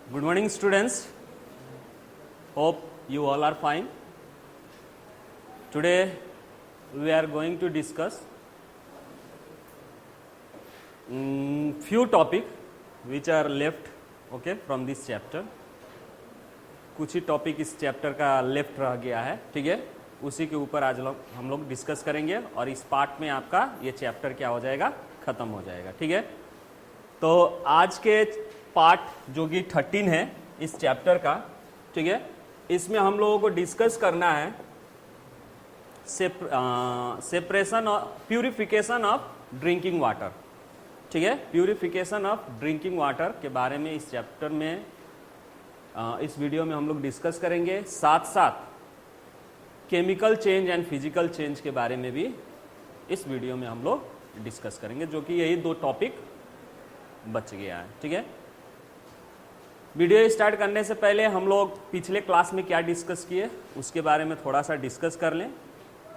Good morning, students. Hope you all are fine. Today we are going to discuss few topics which are left from this chapter. कुछ ही topic इस chapter का left रह गया है, ठीक है। उसी के ऊपर आज हम लोग डिस्कस करेंगे और इस पार्ट में आपका ये चैप्टर क्या हो जाएगा, खत्म हो जाएगा, ठीक है। तो आज के पार्ट जो कि 13 है इस चैप्टर का, ठीक है, इसमें हम लोगों को डिस्कस करना है सेपरेशन और प्यूरिफिकेशन ऑफ ड्रिंकिंग वाटर, ठीक है। प्यूरिफिकेशन ऑफ ड्रिंकिंग वाटर के बारे में इस चैप्टर में इस वीडियो में हम लोग डिस्कस करेंगे। साथ साथ chemical change and physical change के बारे में भी इस वीडियो में हम लोग डिस्कस करेंगे, जो कि यही दो टॉपिक बच गया है, ठीक है। वीडियो स्टार्ट करने से पहले हम लोग पिछले क्लास में क्या डिस्कस किए उसके बारे में थोड़ा सा डिस्कस कर लें।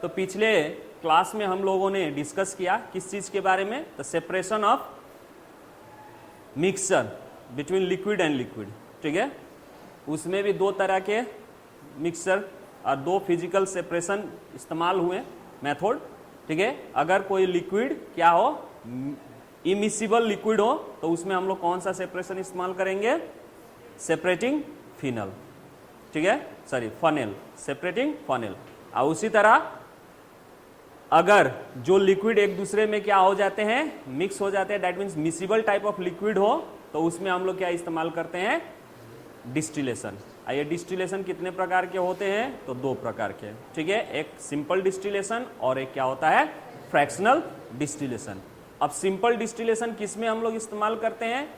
तो पिछले क्लास में हम लोगों ने डिस्कस किया किस चीज़ के बारे में, तो separation of mixture between liquid and liquid, ठीक है। उसमें भी दो तरह के मिक्सचर और दो फिजिकल सेपरेशन इस्तेमाल हुए मेथड, ठीक है। अगर कोई लिक्विड क्या हो, इमिसिबल लिक्विड हो, तो उसमें हम लोग कौन सा सेपरेशन इस्तेमाल करेंगे, सेपरेटिंग फिनल, ठीक है, सॉरी फनेल, सेपरेटिंग फनेल। और उसी तरह अगर जो लिक्विड एक दूसरे में क्या हो जाते हैं, मिक्स हो जाते हैं, that means miscible type of liquid हो, तो उसमें हम लोग क्या इस्तेमाल करते हैं, डिस्टिलेशन। ये डिस्टिलेशन कितने प्रकार के होते हैं, तो दो प्रकार के, ठीक है। एक सिंपल डिस्टिलेशन और एक क्या होता है, फ्रैक्शनल डिस्टिलेशन। अब सिंपल डिस्टिलेशन किस में हम लोग इस्तेमाल करते हैं,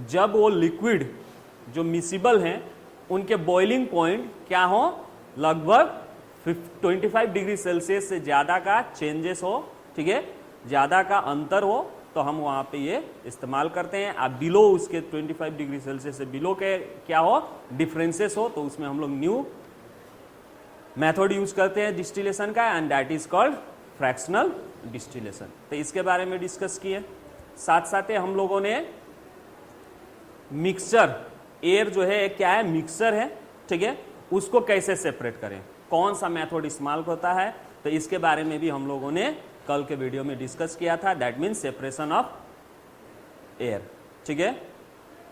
जब वो लिक्विड जो मिसिबल हैं उनके बॉइलिंग पॉइंट क्या हो, लगभग 25 डिग्री सेल्सियस से ज़्यादा का चेंजेस हो, ठीक है, ज़्यादा का अंतर हो, तो हम वहाँ पे ये इस्तेमाल करते हैं। आप बिलो उसके 25 डिग्री सेल्सियस से बिलो के क्या हो, डिफरेंसेस हो, तो उसमें हम लोग न्यू मेथड यूज करते हैं डिस्टिलेशन का, and that is called fractional distillation. तो इसके बारे में डिस्कस किए। साथ साथ हम लोगों ने मिक्सचर, एयर जो है क्या है, मिक्सचर है, ठीक है, उसको कैसे सेपरेट करें, कौन सा मेथड इस्तेमाल होता है, तो इसके बारे में भी हम लोगों ने कल के वीडियो में डिस्कस किया था। That means separation of air, ठीक है।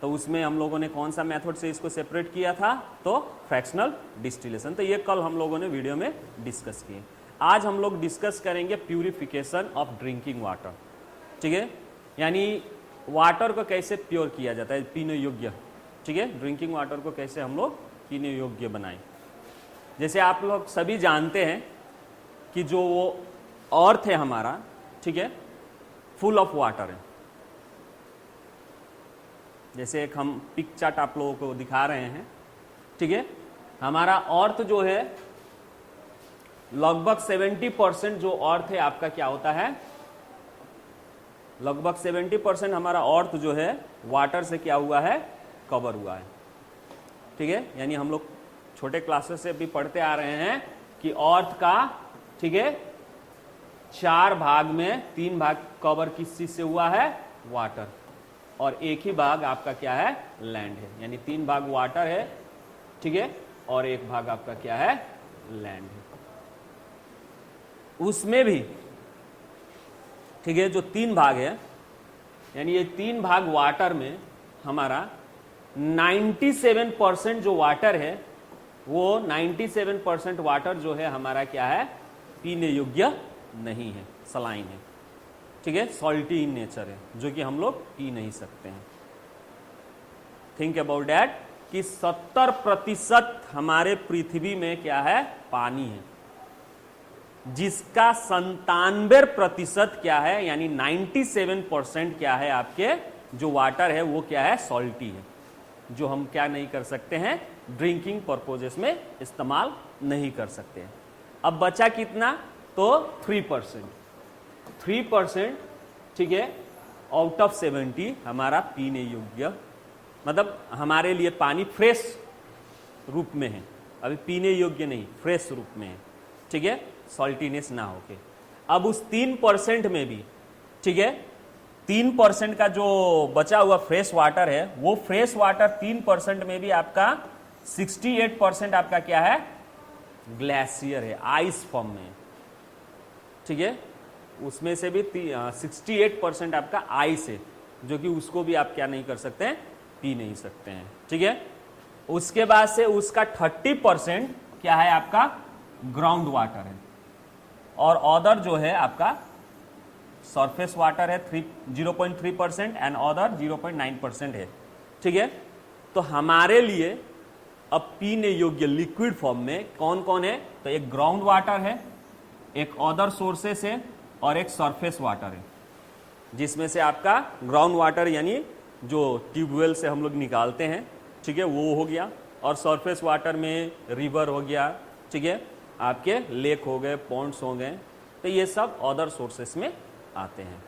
तो उसमें हम लोगों ने कौन सा मेथड से इसको सेपरेट किया था, तो फ्रैक्शनल डिस्टिलेशन। तो ये कल हम लोगों ने वीडियो में डिस्कस किए। आज हम लोग डिस्कस करेंगे प्यूरिफिकेशन ऑफ ड्रिंकिंग वाटर, ठीक है, यानी वाटर को कैसे प्योर किया जाता है, पीने योग्य, ठीक है, ड्रिंकिंग वाटर को कैसे हम लोग पीने योग्य बनाएं। जैसे आप लोग सभी जानते हैं कि जो वो अर्थ है हमारा, ठीक है, फुल ऑफ वाटर है। जैसे एक हम पिक चार्ट आप लोगों को दिखा रहे हैं, ठीक है, हमारा अर्थ जो है लगभग 70% जो अर्थ है आपका क्या होता है, लगभग 70% हमारा अर्थ जो है वाटर से क्या हुआ है, कवर हुआ है, ठीक है। यानी हम लोग छोटे क्लासेस से भी पढ़ते आ रहे हैं कि अर्थ का, ठीक है, 4 भाग में 3 भाग कवर किस चीज से हुआ है, वाटर, और एक ही भाग आपका क्या है, लैंड है। यानी 3 भाग वाटर है, ठीक है, और एक भाग आपका क्या है, लैंड है। उसमें भी, ठीक है, जो 3 भाग है, यानी ये 3 भाग वाटर में हमारा 97% जो वाटर है, वो 97% वाटर जो है हमारा क्या है, पीने योग्य नहीं है, सलाइन है, ठीक है, सॉल्टी इन नेचर है, जो कि हम लोग पी नहीं सकते हैं। थिंक अबाउट दैट कि 70% हमारे पृथ्वी में क्या है, पानी है, जिसका 97% क्या है, यानी 97% क्या है, आपके जो वाटर है वो क्या है, सॉल्टी है, जो हम क्या नहीं कर सकते हैं, ड्रिंकिंग पर्पजेस में इस्तेमाल नहीं कर सकते हैं। अब बचा कितना, तो 3%, ठीक है, आउट ऑफ 70 हमारा पीने योग्य, मतलब हमारे लिए पानी फ्रेश रूप में है, अभी पीने योग्य नहीं, फ्रेश रूप में है, ठीक है, सॉल्टीनेस ना होके। अब उस 3% में भी, ठीक है, 3% का जो बचा हुआ फ्रेश वाटर है, वो फ्रेश वाटर 3% में भी आपका 68% आपका क्या है, ग्लेशियर है, आइस फॉर्म में, ठीक है। उसमें से भी 68% आपका आइस है, जो कि उसको भी आप क्या नहीं कर सकते हैं, पी नहीं सकते हैं, ठीक है। उसके बाद से उसका 30% क्या है, आपका ग्राउंड वाटर है, और अदर जो है आपका सरफेस वाटर है 0.3% एंड अदर 0.9% है, ठीक है। तो हमारे लिए अब पीने योग्य लिक्विड फॉर्म में कौन कौन है, तो एक ग्राउंड वाटर है, एक अदर सोर्सेस है, और एक सरफेस वाटर है, जिसमें से आपका ग्राउंड वाटर यानी जो ट्यूबवेल से हम लोग निकालते हैं, ठीक है, वो हो गया, और सरफेस वाटर में रिवर हो गया, ठीक है, आपके लेक हो गए, पॉन्ड्स हो गए, तो ये सब अदर सोर्सेस में आते हैं,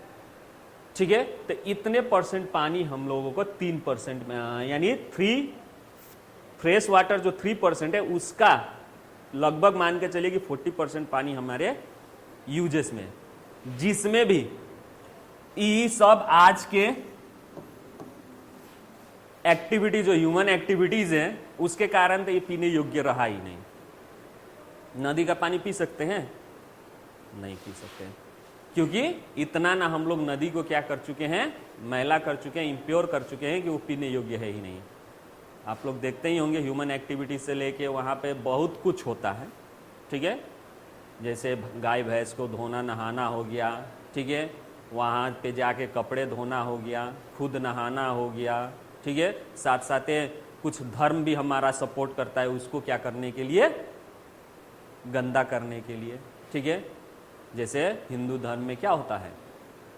ठीक है। तो इतने परसेंट पानी हम लोगों को 3% में, यानी फ्रेश वाटर जो 3% है, उसका लगभग मान के चलिए कि 40% पानी हमारे यूजेस में, जिसमें भी ये सब आज के एक्टिविटी जो ह्यूमन एक्टिविटीज हैं, उसके कारण तो ये पीने योग्य रहा ही नहीं। नदी का पानी पी सकते हैं, नहीं पी सकते हैं, क्योंकि इतना ना हम लोग नदी को क्या कर चुके हैं, मैला कर चुके हैं, इम्प्योर कर चुके हैं कि वो पीने योग्य है ही नहीं। आप लोग देखते ही होंगे ह्यूमन एक्टिविटी से लेके वहाँ पे बहुत कुछ होता है, ठीक है, जैसे गाय भैंस को धोना नहाना हो गया, ठीक है, वहाँ पे जाके कपड़े धोना हो गया, खुद नहाना हो गया, ठीक है, साथ साथ कुछ धर्म भी हमारा सपोर्ट करता है उसको क्या करने के लिए, गंदा करने के लिए, ठीक है। जैसे हिंदू धर्म में क्या होता है,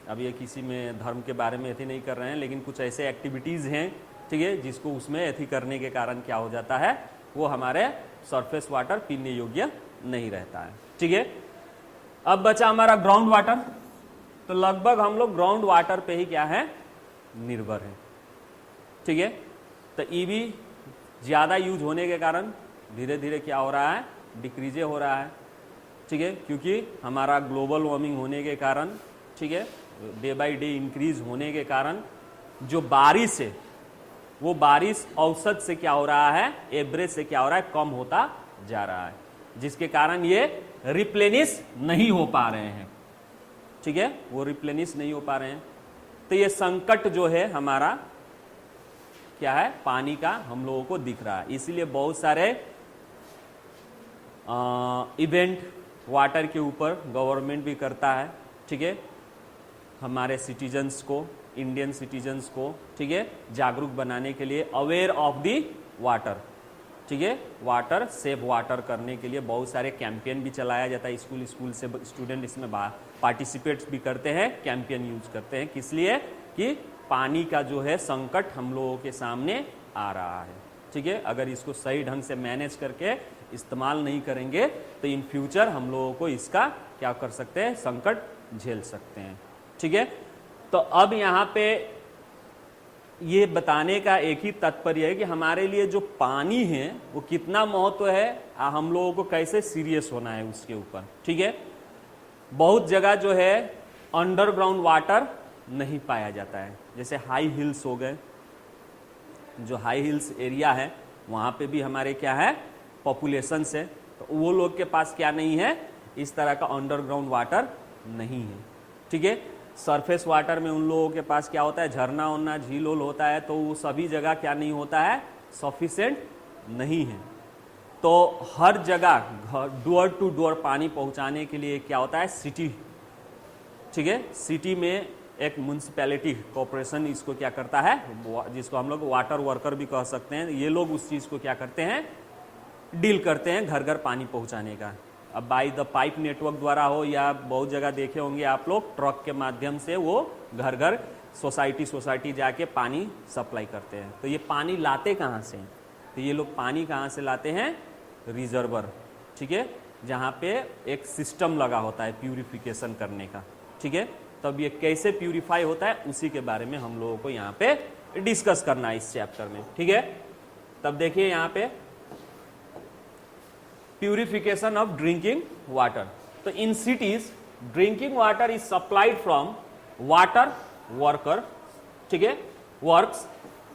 अब ये किसी में धर्म के बारे में एथी नहीं कर रहे हैं, लेकिन कुछ ऐसे एक्टिविटीज़ हैं, ठीक है, जिसको उसमें एथी करने के कारण क्या हो जाता है, वो हमारे सरफेस वाटर पीने योग्य नहीं रहता है, ठीक है। अब बचा हमारा ग्राउंड वाटर, तो लगभग हम लोग ग्राउंड वाटर पे ही क्या है, निर्भर है, ठीक है। तो ये भी ज़्यादा यूज होने के कारण धीरे धीरे क्या हो रहा है, डिक्रीजे हो रहा है, ठीक है, क्योंकि हमारा ग्लोबल वार्मिंग होने के कारण, ठीक है, डे बाय डे इंक्रीज होने के कारण जो बारिश है, वो बारिश औसत से क्या हो रहा है, एवरेज से क्या हो रहा है, कम होता जा रहा है, जिसके कारण ये रिप्लेनिश नहीं हो पा रहे हैं, ठीक है, वो रिप्लेनिश नहीं हो पा रहे हैं। तो ये संकट जो है हमारा क्या है, पानी का हम लोगों को दिख रहा है। इसीलिए बहुत सारे इवेंट वाटर के ऊपर गवर्नमेंट भी करता है, ठीक है, हमारे सिटीजन्स को, इंडियन सिटीजन्स को, ठीक है, जागरूक बनाने के लिए, अवेयर ऑफ दी वाटर, ठीक है, वाटर सेफ वाटर करने के लिए बहुत सारे कैंपेन भी चलाया जाता है, स्कूल से स्टूडेंट इसमें पार्टिसिपेट्स भी करते हैं, कैंपेन यूज करते हैं, किस लिए कि पानी का जो है संकट हम लोगों के सामने आ रहा है, ठीक है। अगर इसको सही ढंग से मैनेज करके इस्तेमाल नहीं करेंगे तो इन फ्यूचर हम लोगों को इसका क्या कर सकते हैं, संकट झेल सकते हैं, ठीक है। तो अब यहाँ पे ये बताने का एक ही तात्पर्य है कि हमारे लिए जो पानी है वो कितना महत्व है, हम लोगों को कैसे सीरियस होना है उसके ऊपर, ठीक है। बहुत जगह जो है अंडरग्राउंड वाटर नहीं पाया जाता है, जैसे हाई हिल्स हो गए, जो हाई हिल्स एरिया है वहाँ पे भी हमारे क्या है, पॉपुलेशन से, तो वो लोग के पास क्या नहीं है, इस तरह का अंडरग्राउंड वाटर नहीं है, ठीक है। सरफेस वाटर में उन लोगों के पास क्या होता है, झरना उन्ना झील उल होता है, तो वो सभी जगह क्या नहीं होता है, सफिशिएंट नहीं है। तो हर जगह डोर टू डोर पानी पहुंचाने के लिए क्या होता है, सिटी, ठीक है, सिटी में एक म्यूनसिपैलिटी कॉर्पोरेशन इसको क्या करता है, जिसको हम लोग वाटर वर्कर भी कह सकते हैं, ये लोग उस चीज़ को क्या करते हैं, डील करते हैं घर घर पानी पहुंचाने का। अब बाई द पाइप नेटवर्क द्वारा हो या बहुत जगह देखे होंगे आप लोग, ट्रक के माध्यम से वो घर घर सोसाइटी जाके पानी सप्लाई करते हैं। तो ये पानी लाते कहाँ से, तो ये लोग पानी कहाँ से लाते हैं, रिजर्वर, ठीक है, जहाँ पे एक सिस्टम लगा होता है प्यूरिफिकेशन करने का, ठीक है। तब ये कैसे प्यूरिफाई होता है उसी के बारे में हम लोगों को यहाँ पे डिस्कस करना है इस चैप्टर में, ठीक है। तब देखिए यहाँ पे प्यूरिफिकेशन ऑफ ड्रिंकिंग वाटर। तो in cities drinking water is supplied from water worker, ठीक है, works,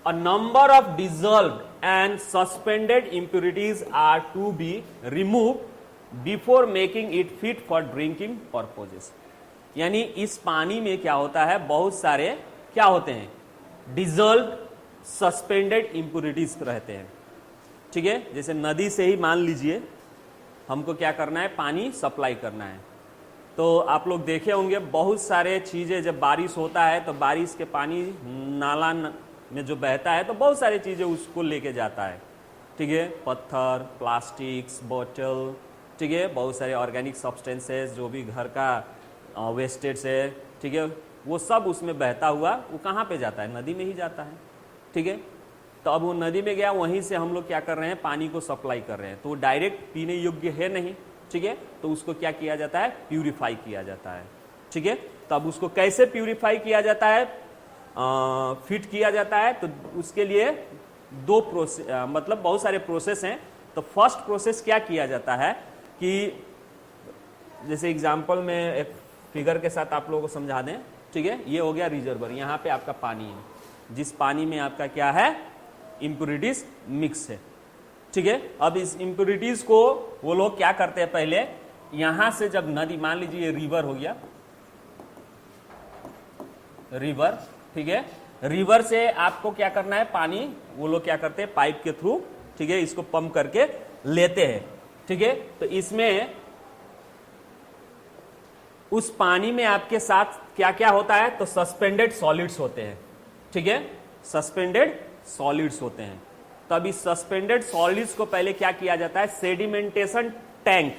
a number of dissolved and suspended impurities are to be removed before making it fit for drinking purposes. यानी इस पानी में क्या होता है, बहुत सारे क्या होते हैं, डिजॉल्व सस्पेंडेड इंप्योरिटीज रहते हैं, ठीक है। जैसे नदी से ही मान लीजिए हमको क्या करना है, पानी सप्लाई करना है, तो आप लोग देखे होंगे बहुत सारे चीजें, जब बारिश होता है तो बारिश के पानी नाला में जो बहता है तो बहुत सारी चीजें उसको लेके जाता है, ठीक है, पत्थर, प्लास्टिक्स, बोतल, ठीक है, बहुत सारे ऑर्गेनिक सब्सटेंसेस जो भी घर का वेस्टेज है, ठीक है, वो सब उसमें बहता हुआ वो कहाँ पे जाता है, नदी में ही जाता है, ठीक है। तो अब वो नदी में गया, वहीं से हम लोग क्या कर रहे हैं, पानी को सप्लाई कर रहे हैं, तो वो डायरेक्ट पीने योग्य है नहीं, ठीक है, तो उसको क्या किया जाता है, प्यूरिफाई किया जाता है, ठीक है। तो अब उसको कैसे प्यूरिफाई किया जाता है, फिट किया जाता है, तो उसके लिए दो प्रोसेस, मतलब बहुत सारे प्रोसेस हैं। तो फर्स्ट प्रोसेस क्या किया जाता है कि जैसे एग्जांपल में एक फिगर के साथ आप लोगों को समझा दें, ठीक है, ये हो गया रिजर्वर, यहाँ पे आपका पानी है, जिस पानी में आपका क्या है, इंप्योरिटीज मिक्स है, ठीक है। अब इस इंप्योरिटीज को वो लोग क्या करते हैं, पहले यहां से जब नदी, मान लीजिए रिवर हो गया, रिवर, ठीक है, रिवर से आपको क्या करना है, पानी वो लोग क्या करते हैं, पाइप के थ्रू, ठीक है, इसको पंप करके लेते हैं, ठीक है। तो इसमें उस पानी में आपके साथ क्या क्या होता है, तो सस्पेंडेड सॉलिड्स होते हैं, ठीक है, सस्पेंडेड सॉलिड्स होते हैं। तब इस सस्पेंडेड सॉलिड्स को पहले क्या किया जाता है, सेडिमेंटेशन टैंक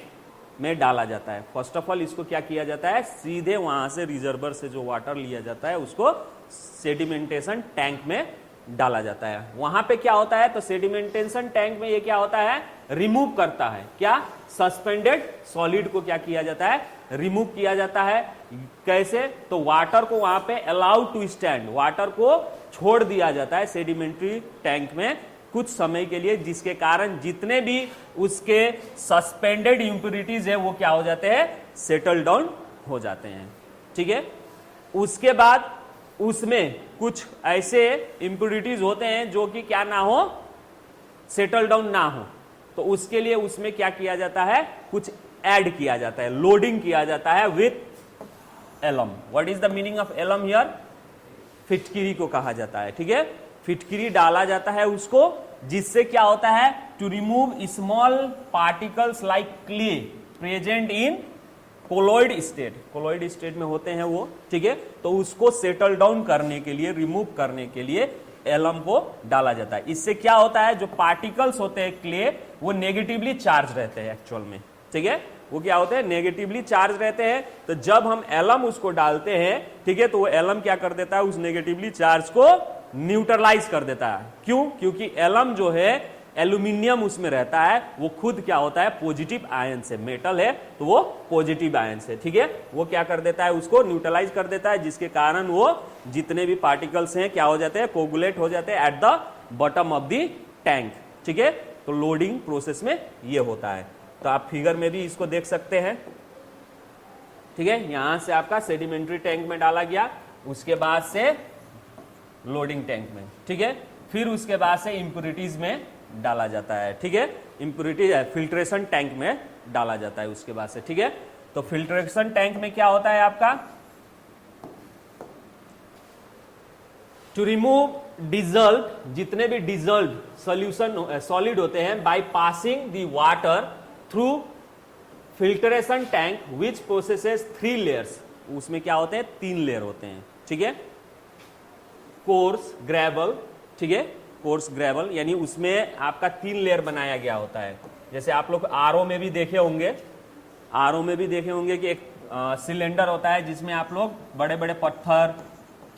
में डाला जाता है। फर्स्ट ऑफ ऑल इसको क्या किया जाता है, सीधे वहां से रिजर्वर से जो वाटर लिया जाता है उसको सेडिमेंटेशन टैंक में डाला जाता है। वहां पे क्या होता है, तो सेडिमेंटेशन टैंक में ये क्या होता है, रिमूव करता है, क्या, सस्पेंडेड सॉलिड को क्या किया जाता है, रिमूव किया जाता है। कैसे, तो वाटर को वहां पे अलाउड टू स्टैंड, वाटर को छोड़ दिया जाता है सेडिमेंट्री टैंक में कुछ समय के लिए, जिसके कारण जितने भी उसके सस्पेंडेड इंप्योरिटीज है वो क्या हो जाते हैं, सेटल डाउन हो जाते हैं, ठीक है। उसके बाद उसमें कुछ ऐसे इंप्योरिटीज होते हैं जो कि क्या ना हो, सेटल डाउन ना हो, तो उसके लिए उसमें क्या किया जाता है, कुछ ऐड किया जाता है, लोडिंग किया जाता है with alum. What is the meaning of alum here, फिटकिरी को कहा जाता है, ठीक है, फिटकिरी डाला जाता है उसको, जिससे क्या होता है, to remove small particles like clay present in colloid state, colloid state में होते हैं वो, ठीक है, तो उसको सेटल डाउन करने के लिए, रिमूव करने के लिए एलम को डाला जाता है। इससे क्या होता है, जो पार्टिकल्स होते हैं क्ले, वो नेगेटिवली चार्ज रहते हैं एक्चुअल में, ठीक है, वो क्या होते हैं, नेगेटिवली चार्ज रहते हैं। तो जब हम एलम उसको डालते हैं, ठीक है, तो वो एलम क्या कर देता है, उस नेगेटिवली चार्ज को न्यूट्रलाइज कर देता है। क्यों, क्योंकि एलम जो है, एल्यूमिनियम उसमें रहता है, वो खुद क्या होता है, पॉजिटिव आयन से, मेटल है तो वो पॉजिटिव आयन से, ठीक है, वो क्या कर देता है, उसको न्यूट्रलाइज कर देता है, जिसके कारण वो जितने भी पार्टिकल्स हैं क्या हो जाते हैं, कोगुलेट हो जाते हैं at the bottom of the tank, ठीक है। तो लोडिंग प्रोसेस में ये होता है। तो आप फिगर में भी इसको देख सकते हैं, ठीक है, यहां से आपका सेडिमेंट्री टैंक में डाला गया, उसके बाद से लोडिंग टैंक में, ठीक है, फिर उसके बाद से इंप्योरिटीज में डाला जाता है, ठीक है, इंप्योरिटी फिल्ट्रेशन टैंक में डाला जाता है उसके बाद से, ठीक है। तो फिल्ट्रेशन टैंक में क्या होता है आपका, टू रिमूव डिजॉल्व, जितने भी डिजॉल्व सॉल्यूशन सॉलिड होते हैं, by passing the water through filtration tank which processes 3 layers, उसमें क्या होते हैं, 3 लेयर होते हैं, ठीक है, कोर्स, ग्रेवल, ठीक है, कोर्स, ग्रेवल, यानी उसमें आपका 3 लेयर बनाया गया होता है। जैसे आप लोग आरओ में भी देखे होंगे, आरओ में भी देखे होंगे कि एक सिलेंडर होता है जिसमें आप लोग बड़े बड़े पत्थर,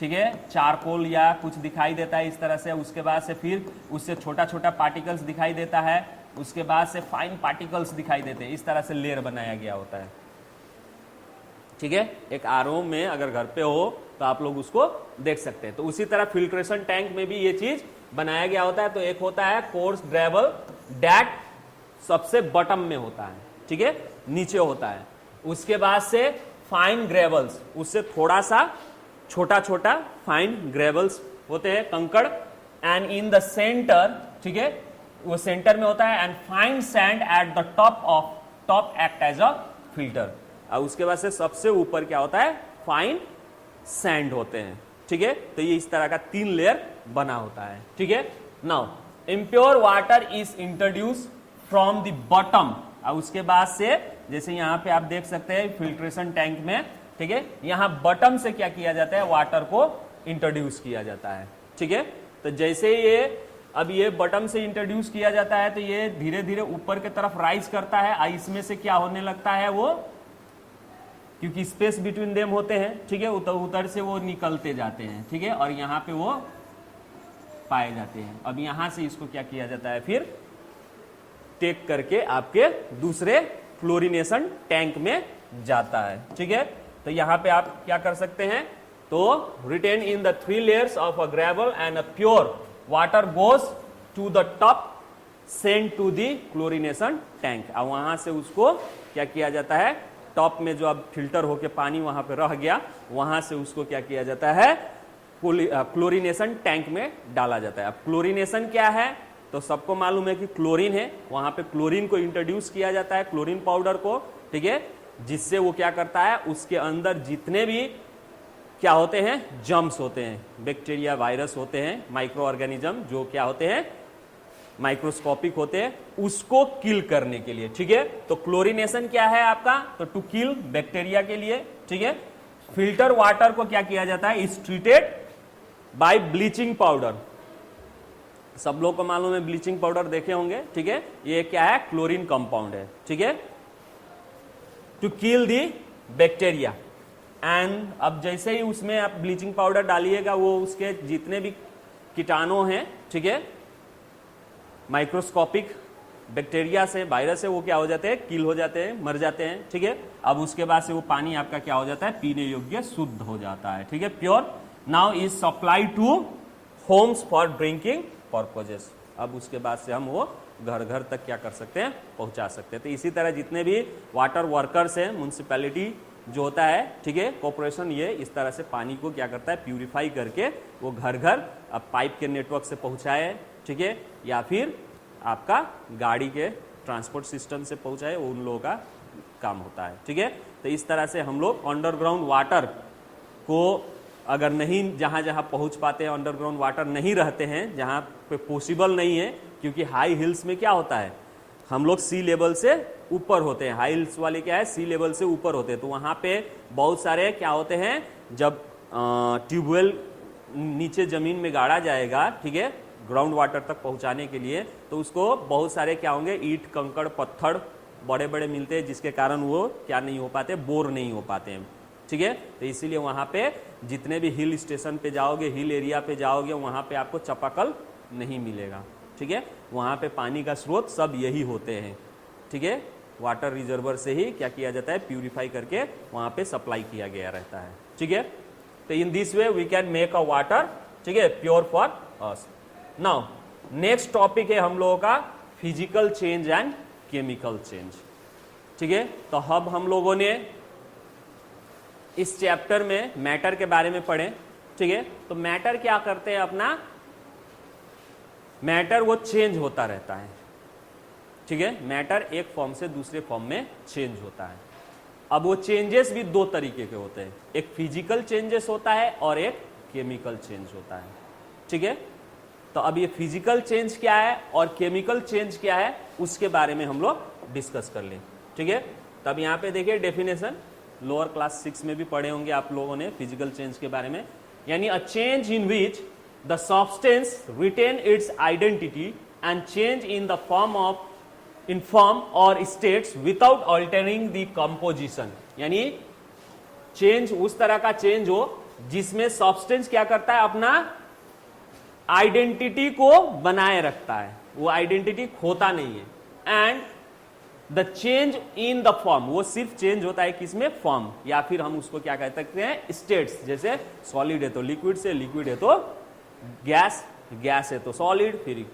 ठीक है, चारकोल या कुछ दिखाई देता है इस तरह से, उसके बाद से फिर उससे छोटा छोटा पार्टिकल्स दिखाई देता है, उसके बाद से फाइन पार्टिकल्स दिखाई देते हैं, इस तरह से लेयर बनाया गया होता है, ठीक है। एक आरओ में अगर घर पे हो तो आप लोग उसको देख सकते हैं। तो उसी तरह फिल्ट्रेशन टैंक में भी ये चीज बनाया गया होता है। तो एक होता है कोर्स ग्रेवल, डैट सबसे बॉटम में होता है, ठीक है, नीचे होता है। उसके बाद से फाइन ग्रेवल्स, उससे थोड़ा सा छोटा छोटा फाइन ग्रेवल्स होते हैं, कंकड़, एंड इन द सेंटर, ठीक है, वो सेंटर में होता है, and fine sand at the top act as a filter. और उसके बाद से सबसे ऊपर क्या होता है, फाइन सैंड होते हैं, ठीक है। तो ये इस तरह का 3 लेयर बना होता है, ठीक है। Now impure water is introduce from the bottom. और उसके बाद से जैसे यहाँ पे आप देख सकते हैं फिल्ट्रेशन टैंक में, ठीक है, यहाँ बॉटम से क्या किया जाता है, वाटर को इंट्रोड्यूस किया जाता है, ठीक है। तो जैसे ये अब ये बॉटम से इंट्रोड्यूस किया जाता है तो ये धीरे धीरे ऊपर की तरफ राइज करता है। इसमें से क्या होने लगता है, वो क्योंकि स्पेस बिटवीन देम होते हैं, ठीक है, उतर से वो निकलते जाते हैं, ठीक है, और यहाँ पे वो पाए जाते हैं। अब यहाँ से इसको क्या किया जाता है, फिर टेक करके आपके दूसरे क्लोरीनेशन टैंक में जाता है, ठीक है। तो यहाँ पे आप क्या कर सकते हैं, तो retain in the 3 layers of a gravel and a pure water goes to the top, send to the chlorination tank. और वहां से उसको क्या किया जाता है, टॉप में जो अब फिल्टर होके पानी वहां पे रह गया, वहां से उसको क्या किया जाता है, क्लोरीनेशन टैंक में डाला जाता है। अब क्लोरीनेशन क्या है, तो सबको मालूम है कि क्लोरीन है, वहां पे क्लोरीन को इंट्रोड्यूस किया जाता है, क्लोरीन पाउडर को, ठीक है, जिससे वो क्या करता है, उसके अंदर जितने भी क्या होते हैं, जर्म्स होते हैं, बैक्टीरिया, वायरस होते हैं, माइक्रो ऑर्गेनिज्म जो क्या होते हैं, माइक्रोस्कोपिक होते हैं, उसको किल करने के लिए, ठीक है। तो क्लोरीनेशन क्या है आपका, तो टू किल बैक्टीरिया के लिए, ठीक है। फिल्टर वाटर को क्या किया जाता है, is treated by bleaching powder. सब लोग को मालूम है, ब्लीचिंग पाउडर देखे होंगे, ठीक है, ये क्या है, क्लोरीन कंपाउंड है, ठीक है, to kill the bacteria. And अब जैसे ही उसमें आप ब्लीचिंग पाउडर डालिएगा, वो उसके जितने भी कीटाणु हैं, ठीक है, माइक्रोस्कोपिक बैक्टीरिया से, वायरस से, वो क्या हो जाते हैं, किल हो जाते हैं, मर जाते हैं, ठीक है। अब उसके बाद से वो पानी आपका क्या हो जाता है, पीने योग्य शुद्ध हो जाता है, ठीक है, pure. Now is supply to homes for drinking purposes. अब उसके बाद से हम वो घर घर तक क्या कर सकते हैं, पहुंचा सकते हैं। तो इसी तरह जितने भी वाटर वर्कर्स हैं, म्यूनिसिपैलिटी जो होता है, ठीक है, कॉर्पोरेशन, ये इस तरह से पानी को क्या करता है, प्यूरिफाई करके वो घर घर अब पाइप के नेटवर्क से पहुंचाए, ठीक है, या फिर आपका गाड़ी के ट्रांसपोर्ट सिस्टम से पहुंचाए, वो उन लोगों का काम होता है, ठीक है। तो इस तरह से हम लोग अंडरग्राउंड वाटर को अगर नहीं, जहां जहां पहुंच पाते हैं, अंडरग्राउंड वाटर नहीं रहते हैं, जहां पे पॉसिबल नहीं है, क्योंकि हाई हिल्स में क्या होता है, हम लोग सी लेवल से ऊपर होते हैं, हाई हिल्स वाले क्या है, सी लेवल से ऊपर होते हैं, तो वहां पे बहुत सारे क्या होते हैं, जब ट्यूबवेल नीचे जमीन में गाड़ा जाएगा, ठीक है, ग्राउंड वाटर तक पहुंचाने के लिए, तो उसको बहुत सारे क्या होंगे, ईंट, कंकड़, पत्थर बड़े बड़े मिलते हैं, जिसके कारण वो क्या नहीं हो पाते, बोर नहीं हो पाते हैं, ठीक है। तो इसीलिए वहां पे जितने भी हिल स्टेशन पे जाओगे, हिल एरिया पे जाओगे, वहां पे आपको चापाकल नहीं मिलेगा, ठीक है। वहां पे पानी का स्रोत सब यही होते हैं, ठीक है, वाटर रिजर्वर से ही क्या किया जाता है, प्यूरिफाई करके वहां पे सप्लाई किया गया रहता है, ठीक है। तो in this way we can make a water, ठीक है, pure for us. Now next topic है हम लोगों का physical change and chemical change, ठीक है। तो अब हम लोगों ने इस चैप्टर में मैटर के बारे में पढ़े, ठीक है। तो मैटर क्या करते हैं, अपना मैटर वो चेंज होता रहता है, ठीक है। मैटर एक फॉर्म से दूसरे फॉर्म में चेंज होता है। अब वो चेंजेस भी 2 तरीके के होते हैं, एक फिजिकल चेंजेस होता है और एक केमिकल चेंज होता है, ठीक है। तो अब ये फिजिकल चेंज क्या है और केमिकल चेंज क्या है, उसके बारे में हम लोग डिस्कस कर लें, ठीक है। तब यहाँ पे देखिए डेफिनेशन, लोअर क्लास 6 में भी पढ़े होंगे आप लोगों ने फिजिकल चेंज के बारे में, यानी a change in which the substance retain its identity and change in the form of in form और states without altering the composition. यानी चेंज उस तरह का चेंज हो जिसमें सब्सटेंस क्या करता है, अपना आइडेंटिटी को बनाए रखता है, वो आइडेंटिटी खोता नहीं है। And the change in the form, वो सिर्फ चेंज होता है किसमें, फॉर्म, या फिर हम उसको क्या कह सकते हैं, स्टेट्स। जैसे सॉलिड है तो लिक्विड से, लिक्विड है तो गैस, गैस है तो सॉलिड, फिर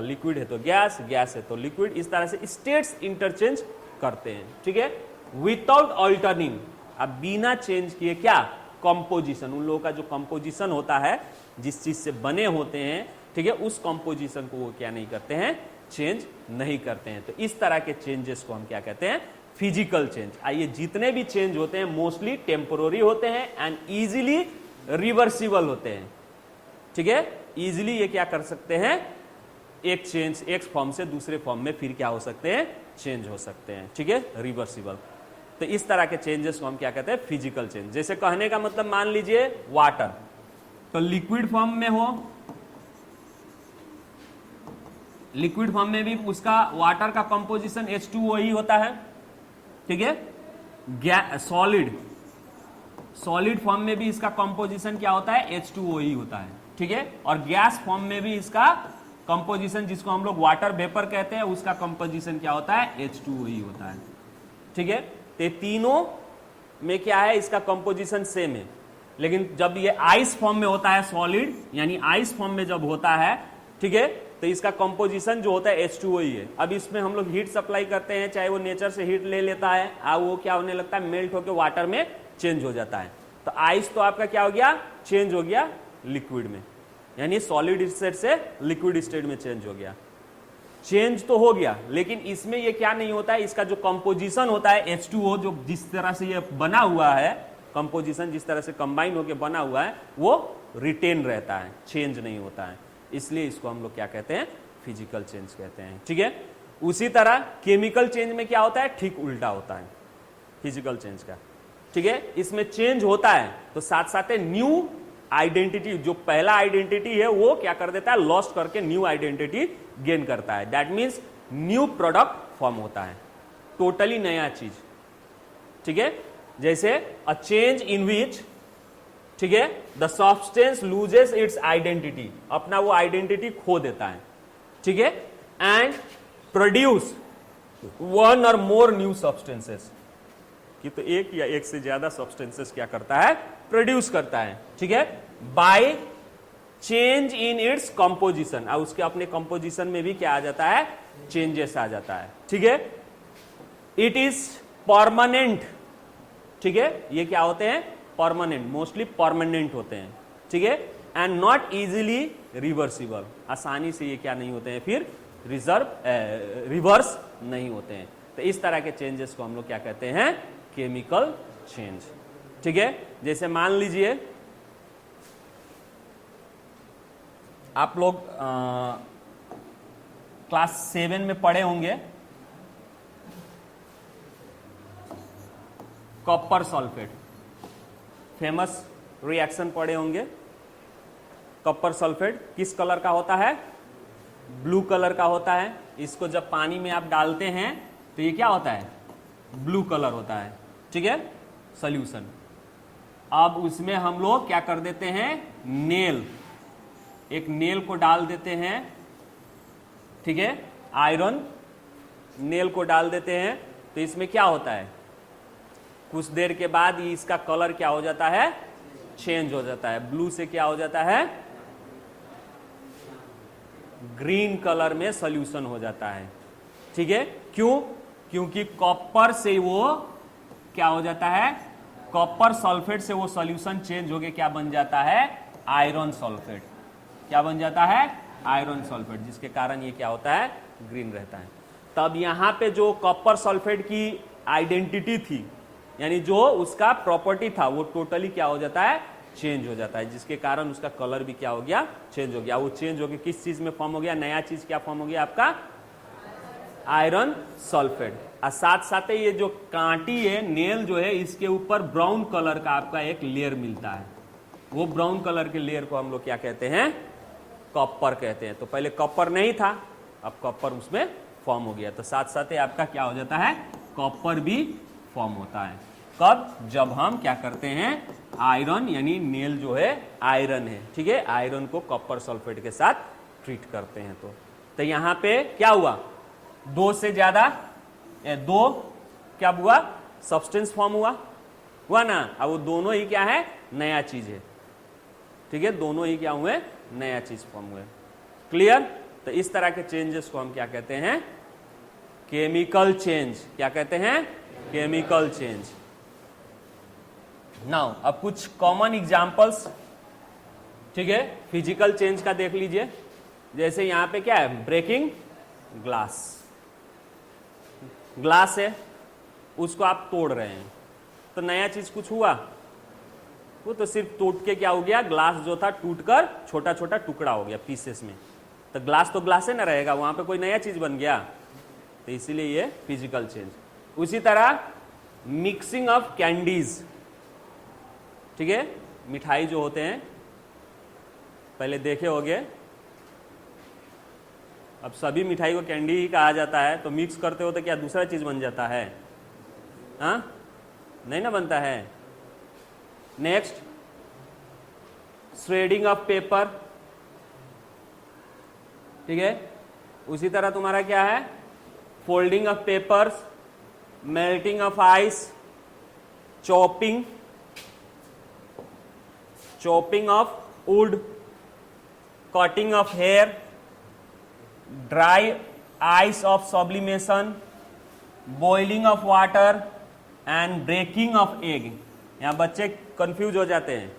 लिक्विड है तो गैस, गैस है तो लिक्विड, इस तरह से स्टेट्स इंटरचेंज करते हैं, ठीक है, विदाउट ऑल्टरिंग। अब बिना चेंज किए क्या, कंपोजिशन, उन लोगों का जो कंपोजिशन होता है, जिस चीज से बने होते हैं, ठीक है, उस कंपोजिशन को वो क्या नहीं करते हैं, चेंज नहीं करते हैं। तो इस तरह के चेंजेस को हम क्या कहते हैं, फिजिकल चेंज। आइए, जितने भी चेंज होते हैं मोस्टली टेम्पोररी होते हैं एंड इजीली रिवर्सिबल होते हैं, ठीक है। इजीली ये क्या कर सकते हैं, एक चेंज, एक फॉर्म से दूसरे फॉर्म में फिर क्या हो सकते हैं, चेंज हो सकते हैं, ठीक है, रिवर्सिबल। तो इस तरह के चेंजेस को हम क्या कहते हैं, फिजिकल चेंज। जैसे कहने का मतलब मान लीजिए वाटर, तो लिक्विड फॉर्म में हो, लिक्विड फॉर्म में भी उसका वाटर का कंपोजिशन H2O ही होता है, ठीक है। सॉलिड फॉर्म में भी इसका कंपोजिशन क्या होता है, H2O ही होता है, ठीक है। और गैस फॉर्म में भी इसका कंपोजिशन, जिसको हम लोग वाटर वेपर कहते हैं, उसका कंपोजिशन क्या होता है, H2O ही होता है, ठीक है। तो तीनों में क्या है, इसका कंपोजिशन सेम है। लेकिन जब ये आइस फॉर्म में होता है, सॉलिड यानी आइस फॉर्म में जब होता है, ठीक है, तो इसका कंपोजिशन जो होता है H2O ही है। अब इसमें हम लोग हीट सप्लाई करते हैं, चाहे वो नेचर से हीट ले लेता है, वो क्या होने लगता है, मेल्ट होकर वाटर में चेंज हो जाता है। तो आइस तो आपका क्या हो गया, चेंज हो गया लिक्विड में, यानी सॉलिड स्टेट से लिक्विड स्टेट में चेंज हो गया। चेंज तो हो गया, लेकिन इसमें ये क्या नहीं होता है, इसका जो कंपोजिशन होता है H2O, जो जिस तरह से ये बना हुआ है, कंपोजिशन जिस तरह से कंबाइन होकर बना हुआ है, वो रिटेन रहता है, चेंज नहीं होता है। इसलिए इसको हम लोग क्या कहते हैं, फिजिकल चेंज कहते हैं, ठीक है। उसी तरह केमिकल चेंज में क्या होता है, ठीक उल्टा होता है फिजिकल चेंज का, ठीक है। इसमें चेंज होता है तो साथ साथ न्यू आइडेंटिटी, जो पहला आइडेंटिटी है वो क्या कर देता है, लॉस्ट करके न्यू आइडेंटिटी गेन करता है। That means new product form होता है, टोटली नया चीज, ठीक है। जैसे अ चेंज इन विच, ठीक है, the substance loses it's identity, अपना वो आइडेंटिटी खो देता है, ठीक है। एंड प्रोड्यूस वन और मोर न्यू सब्सटेंसेस, कि तो एक या एक से ज्यादा सब्सटेंसेस क्या करता है, प्रोड्यूस करता है, ठीक है, by change in its composition. और उसके अपने कंपोजिशन में भी क्या आ जाता है, चेंजेस आ जाता है, ठीक है। इट इज परमानेंट, ठीक है, ये क्या होते हैं, परमानेंट, मोस्टली परमानेंट होते हैं, ठीक है। एंड नॉट इजीली रिवर्सिबल, आसानी से ये क्या नहीं होते हैं, फिर रिवर्स नहीं होते हैं। तो इस तरह के चेंजेस को हम लोग क्या कहते हैं, केमिकल चेंज, ठीक है। जैसे मान लीजिए आप लोग क्लास 7 में पढ़े होंगे कॉपर सल्फेट, फेमस रिएक्शन पढ़े होंगे। कॉपर सल्फेट किस कलर का होता है, ब्लू कलर का होता है। इसको जब पानी में आप डालते हैं तो ये क्या होता है, ब्लू कलर होता है, ठीक है, सॉल्यूशन। अब उसमें हम लोग क्या कर देते हैं, नेल, एक नेल को डाल देते हैं, ठीक है, आयरन नेल को डाल देते हैं, तो इसमें क्या होता है, कुछ देर के बाद इसका कलर क्या हो जाता है, चेंज हो जाता है, ब्लू से क्या हो जाता है, ग्रीन कलर में सॉल्यूशन हो जाता है, ठीक है। क्यों, क्योंकि कॉपर से वो क्या हो जाता है, कॉपर सल्फेट से वो सॉल्यूशन चेंज होके क्या बन जाता है, आयरन सल्फेट, क्या बन जाता है, आयरन सल्फेट, जिसके कारण ये क्या होता है, ग्रीन रहता है। तब यहां पे जो कॉपर सल्फेट की आइडेंटिटी थी, यानी जो उसका प्रॉपर्टी था, वो टोटली क्या हो जाता है, चेंज हो जाता है, जिसके कारण उसका कलर भी क्या हो गया, चेंज हो गया। वो चेंज हो गया किस चीज में फॉर्म हो गया, नया चीज क्या फॉर्म हो गया आपका, आयरन सल्फेट। और साथ साथ ये जो कांटी है, नेल जो है, इसके ऊपर ब्राउन कलर का आपका एक लेयर मिलता है, वो ब्राउन कलर के लेयर को हम लोग क्या कहते हैं, कॉपर कहते हैं। तो पहले कॉपर नहीं था, अब कॉपर उसमें फॉर्म हो गया, तो साथ साथ आपका क्या हो जाता है, कॉपर भी फॉर्म होता है। कब, जब हम क्या करते हैं, आयरन, यानी नेल जो है आयरन है, ठीक है, आयरन को कॉपर सल्फेट के साथ ट्रीट करते हैं। तो यहां पे क्या हुआ, दो से ज्यादा, दो क्या हुआ, सब्सटेंस फॉर्म हुआ ना। अब वो दोनों ही क्या है, नया चीज है, ठीक है, दोनों ही क्या हुए, नया चीज फॉर्म हुए। क्लियर। तो इस तरह के चेंजेस को हम क्या कहते हैं, केमिकल चेंज। क्या कहते हैं, केमिकल चेंज। नाउ अब कुछ कॉमन एग्जांपल्स, ठीक है, फिजिकल चेंज का देख लीजिए। जैसे यहां पे क्या है, ब्रेकिंग ग्लास, ग्लास है उसको आप तोड़ रहे हैं, तो नया चीज कुछ हुआ? वो तो सिर्फ टूट के क्या हो गया, ग्लास जो था टूटकर छोटा छोटा टुकड़ा हो गया पीसेस में, तो ग्लास है ना रहेगा, वहां पे कोई नया चीज बन गया, तो इसीलिए ये फिजिकल चेंज। उसी तरह मिक्सिंग ऑफ कैंडीज, ठीक है, मिठाई जो होते हैं पहले देखे होंगे, अब सभी मिठाई को कैंडी ही कहा जाता है, तो मिक्स करते हो तो क्या दूसरा चीज बन जाता है? हाँ, नहीं ना बनता है। नेक्स्ट, श्रेडिंग ऑफ पेपर, ठीक है, उसी तरह तुम्हारा क्या है, folding of papers, melting of ice, chopping of wood, cutting of hair, dry ice of sublimation, boiling of water and breaking of egg. यहां बच्चे कंफ्यूज हो जाते हैं,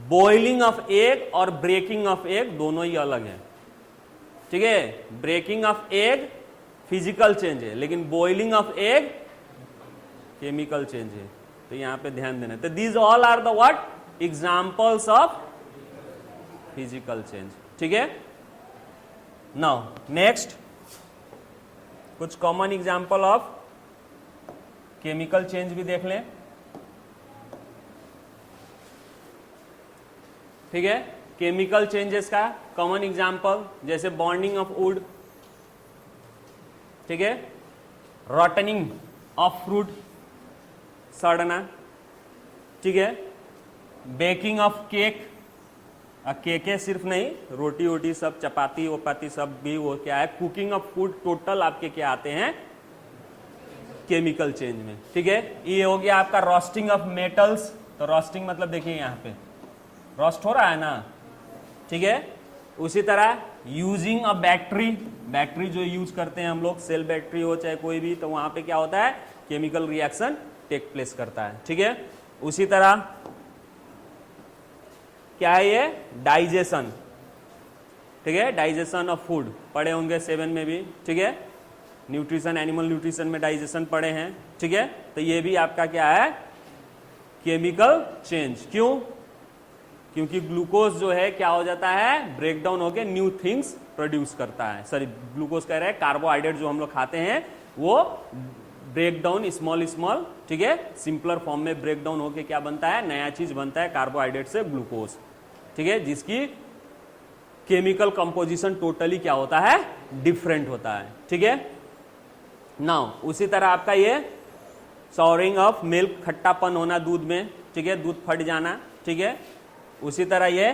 बॉइलिंग ऑफ एग और ब्रेकिंग ऑफ एग दोनों ही अलग है, ठीक है। Breaking of egg physical change है, लेकिन boiling of egg chemical change है, तो यहां पे ध्यान देना। तो these all are the what, examples of physical change, ठीक है। नाउ नेक्स्ट, कुछ common example of chemical change भी देख लें, ठीक है। केमिकल चेंजेस का कॉमन एग्जाम्पल जैसे बॉन्डिंग ऑफ वुड, ठीक है, रॉटनिंग ऑफ फ्रूट, सड़ना, ठीक है, बेकिंग ऑफ केक, केक है सिर्फ नहीं, रोटी वोटी सब, चपाती वपाती सब भी वो क्या है, कुकिंग ऑफ फूड, टोटल आपके क्या आते हैं केमिकल चेंज में, ठीक है। ये हो गया आपका रोस्टिंग ऑफ मेटल्स, तो रोस्टिंग मतलब देखिए यहाँ पे रोस्ट हो रहा है ना, ठीक है। उसी तरह यूजिंग अ बैटरी, बैटरी जो यूज करते हैं हम लोग, सेल बैटरी हो चाहे कोई भी, तो वहां पे क्या होता है, केमिकल रिएक्शन टेक प्लेस करता है, ठीक है। उसी तरह क्या है ये, डाइजेशन, ठीक है, डाइजेशन ऑफ फूड पढ़े होंगे 7 में भी, ठीक है, न्यूट्रिशन, एनिमल न्यूट्रिशन में डाइजेशन पढ़े हैं, ठीक है। तो ये भी आपका क्या है, केमिकल चेंज। क्यों? क्योंकि ग्लूकोज जो है क्या हो जाता है, ब्रेक डाउन होकर न्यू थिंग्स प्रोड्यूस करता है, सॉरी ग्लूकोज कह रहे हैं, कार्बोहाइड्रेट जो हम लोग खाते हैं वो ब्रेक डाउन स्मॉल, ठीक है, सिंपलर फॉर्म में ब्रेक डाउन होकर क्या बनता है, नया चीज बनता है कार्बोहाइड्रेट से ग्लूकोज, ठीक है, जिसकी केमिकल कंपोजिशन टोटली क्या होता है, डिफरेंट होता है, ठीक है। नाउ उसी तरह आपका ये सॉरिंग ऑफ मिल्क, खट्टापन होना दूध में, ठीक है, दूध फट जाना, ठीक है। उसी तरह ये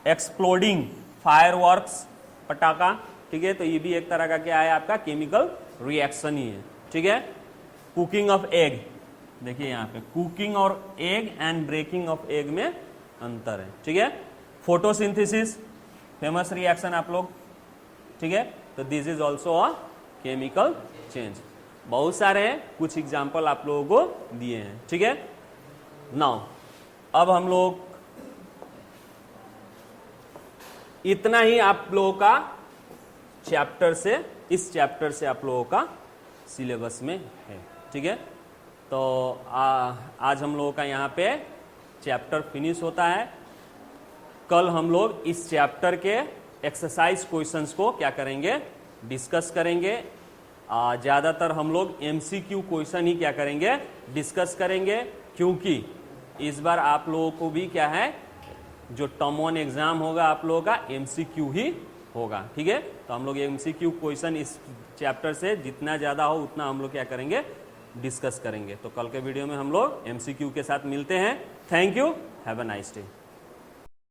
एक्सप्लोडिंग, फायरवर्क्स, पटाखा, ठीक है, तो ये भी एक तरह का क्या है आपका केमिकल रिएक्शन ही है, ठीक है। कुकिंग ऑफ एग, देखिए यहाँ पे कुकिंग और egg and breaking of egg में अंतर है, ठीक है। फोटोसिंथेसिस, फेमस रिएक्शन आप लोग, ठीक है, तो this is also a chemical change. बहुत सारे हैं, कुछ एग्जाम्पल आप लोगों को दिए हैं, ठीक है। नाउ अब हम लोग इतना ही आप लोगों का चैप्टर से, इस चैप्टर से आप लोगों का सिलेबस में है, ठीक है। तो आज हम लोगों का यहाँ पे चैप्टर फिनिश होता है। कल हम लोग इस चैप्टर के एक्सरसाइज क्वेश्चंस को क्या करेंगे, डिस्कस करेंगे। ज़्यादातर हम लोग एमसीक्यू क्वेश्चन ही क्या करेंगे, डिस्कस करेंगे, क्योंकि इस बार आप लोगों को भी क्या है, जो टर्म 1 एग्जाम होगा आप लोगों का एमसीक्यू ही होगा, ठीक है। तो हम लोग एमसीक्यू क्वेश्चन इस चैप्टर से जितना ज़्यादा हो उतना हम लोग क्या करेंगे, डिस्कस करेंगे। तो कल के वीडियो में हम लोग एमसीक्यू के साथ मिलते हैं। Thank you, have a nice day.